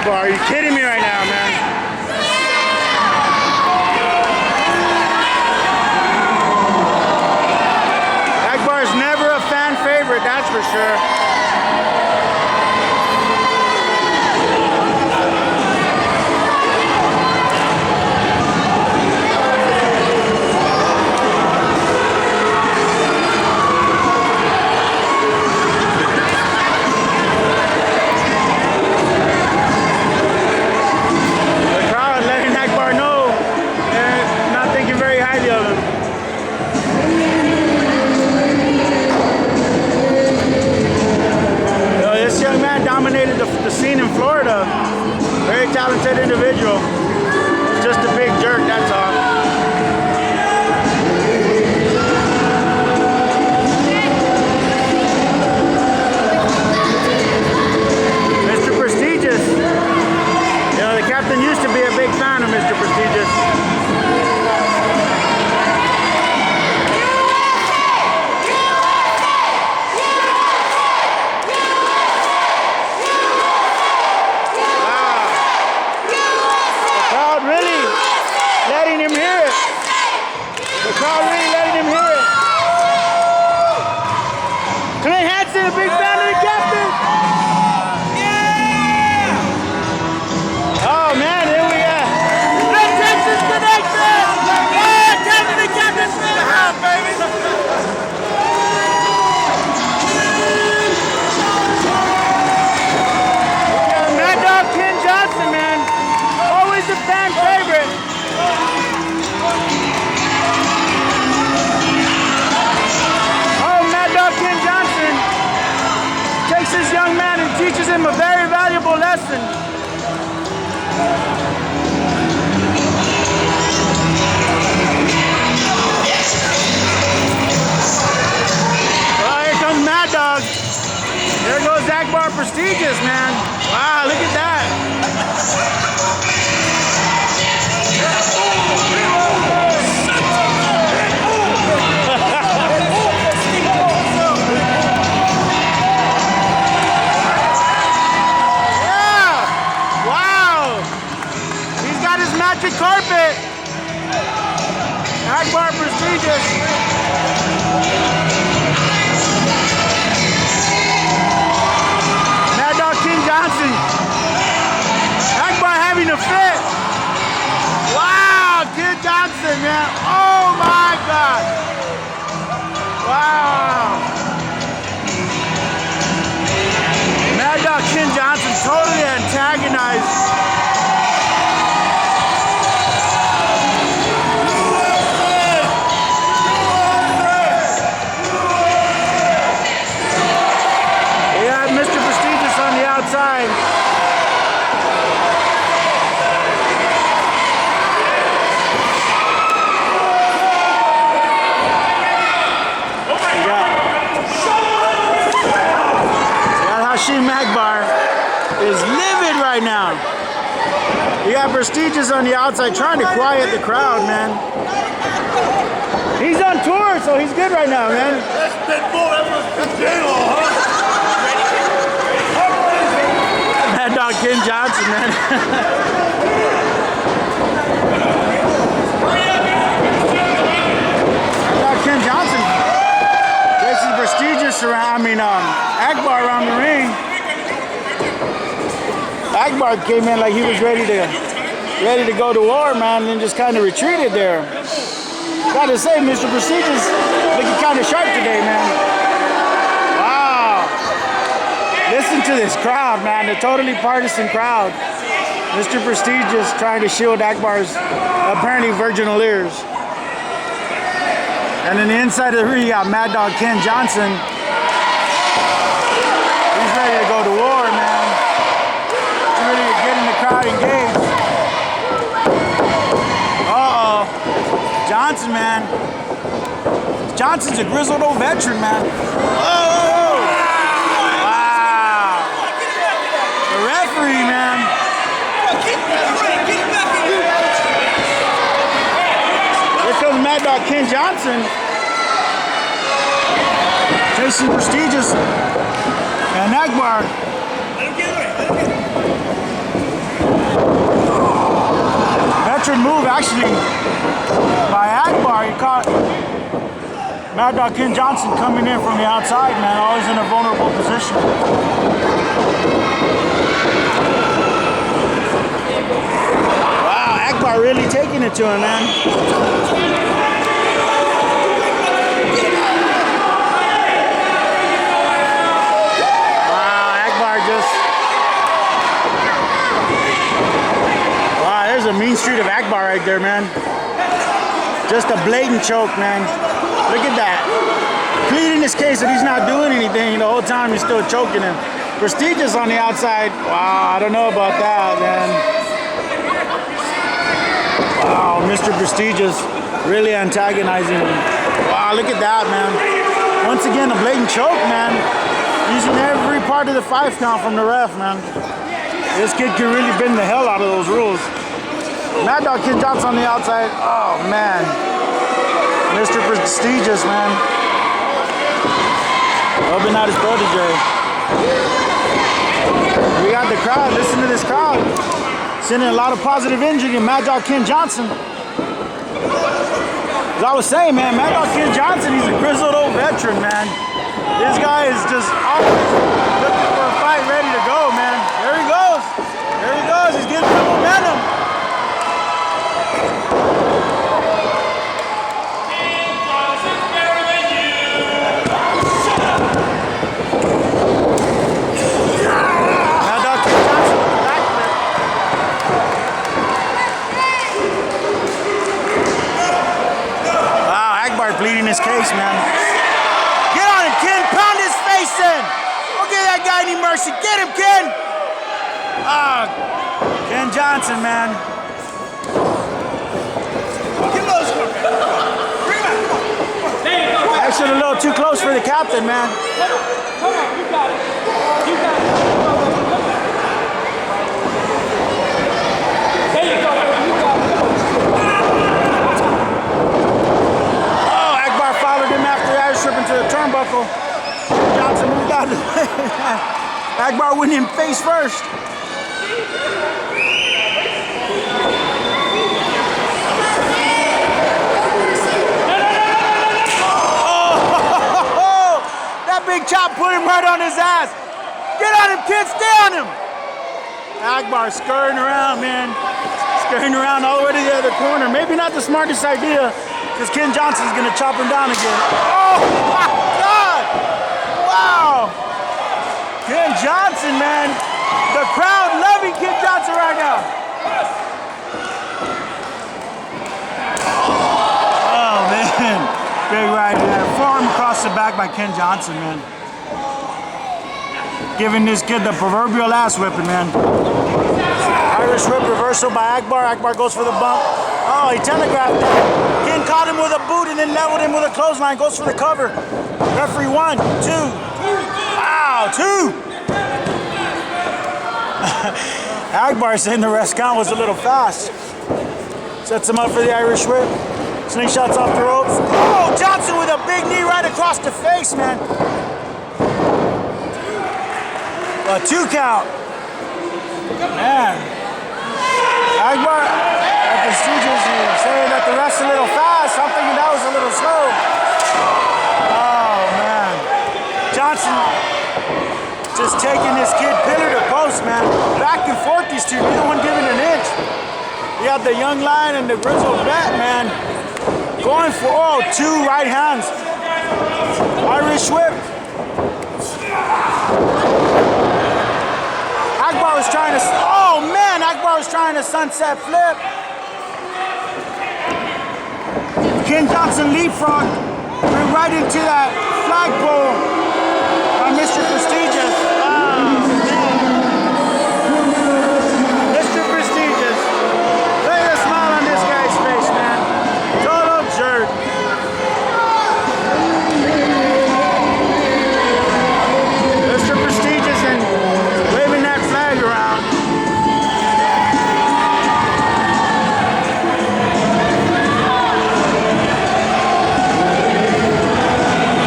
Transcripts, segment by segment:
Akbar. Are you kidding me right now, man? Akbar's never a fan favorite, that's for sure. Dominated the scene in Florida. Very talented individual. Just a big jerk, that's all. Mr. Prestigious. You know, the captain used to be a big fan of Mr. Prestigious. A big fan of the captain. Yeah! Oh man, here we are. The Texas connection. Oh, captain the captain's in the house, baby. Mad Dog Ken Johnson, man, always a fan favorite. This young man and teaches him a very valuable lesson. Oh, here comes Mad Dog. There goes Akbar Prestigious, man. Wow, look at that. Magic carpet. Akbar Prestigious. Mad Dog Ken Johnson. Akbar having a fit. Wow, Ken Johnson, man. Oh my God. Wow. Mad Dog Ken Johnson totally antagonized. Outside. Ha-Shem Akbar is livid right now. You got Prestigious on the outside trying to quiet the crowd, man. He's on tour, so he's good right now, man. That's Pitbull, that's J-Lo, huh? Mad Dog Ken Johnson, man. Mad Dog Ken Johnson. This is Prestigious around, Akbar around the ring. Akbar came in like he was ready to go to war, man, and then just kind of retreated there. Gotta say, Mr. Prestigious looking kind of sharp today, man. Listen to this crowd, man, the totally partisan crowd. Mr. Prestigious trying to shield Akbar's apparently virginal ears. And on the inside of the ring, you got Mad Dog Ken Johnson. He's ready to go to war, man. He's ready to get in the crowd engaged. Uh-oh. Johnson, man. Johnson's a grizzled old veteran, man. Whoa! Man. Here comes Mad Dog Ken Johnson. Chasing Prestigious and Akbar. veteran move, actually, by Akbar. He caught Mad Dog Ken Johnson coming in from the outside, man, always in a vulnerable position. Wow, Akbar really taking it to him, man. Wow, Akbar just... Wow, there's a mean street of Akbar right there, man. Just a blatant choke, man. Look at that. Pleading his case that he's not doing anything. The whole time he's still choking him. Prestigious on the outside. Wow, I don't know about that, man. Wow, Mr. Prestigious really antagonizing him. Wow, look at that, man. Once again, a blatant choke, man. Using every part of the 5 count from the ref, man. This kid can really bend the hell out of those rules. Mad Dog Ken Johnson on the outside. Oh, man. Mr. Prestigious, man. Rubbing out his protege. We got the crowd. Listen to this crowd. Sending a lot of positive energy to Mad Dog Ken Johnson. As I was saying, man, Mad Dog Ken Johnson, he's a grizzled old veteran, man. This guy is just always looking for a fight ready to go, man. There he goes. There he goes. He's getting some momentum. Pleading his case, man. Get on him, Ken. Pound his face in. Don't give that guy any mercy. Get him, Ken. Ah, Ken Johnson, man. Actually, a little too close for the captain, man. Come on, you got it. You got it. There you go. You got it. Tripping to the turnbuckle. Johnson moved out of the way. Akbar went in face first. Oh, that big chop put him right on his ass. Get on him, kid, stay on him. Akbar scurrying around, man. Scurrying around all the way to the other corner. Maybe not the smartest idea, because Ken Johnson's gonna chop him down again. Oh my God! Wow! Ken Johnson, man. The crowd loving Ken Johnson right now. Oh man. Big right there. Forearm across the back by Ken Johnson, man. Giving this kid the proverbial ass whipping, man. Irish whip reversal by Akbar. Akbar goes for the bump. Oh, he telegraphed that. Ken caught him with a boot and then leveled him with a clothesline. Goes for the cover. Referee 1, 2. Wow, 2. Akbar saying the rest count was a little fast. Sets him up for the Irish whip. Slingshots off the ropes. Oh, Johnson with a big knee right across the face, man. A 2 count. Man. Akbar, Prestigious, saying that the rest a little fast. I'm thinking that was a little slow. Oh, man. Johnson just taking this kid pillar to post, man. Back and forth, these two. Neither one giving an inch. You have the young lion and the grizzled vet, man. Going for, oh, 2 right hands. Irish whip. Akbar was trying to, oh man, Akbar was trying to sunset flip. Ken Johnson leapfrog, went right into that flagpole by Mr. Prestigious. Mr. Prestigious. Look at the smile on this guy's face, man. Total jerk. Mr. Prestigious and waving that flag around.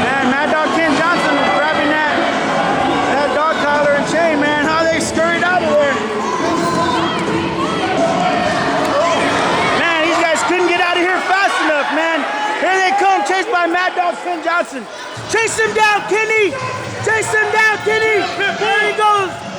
Man, Mad Dog Ken Johnson was grabbing that Cone chased by Mad Dog Finn Johnson. Chase him down, Kenny! Chase him down, Kenny! There he goes!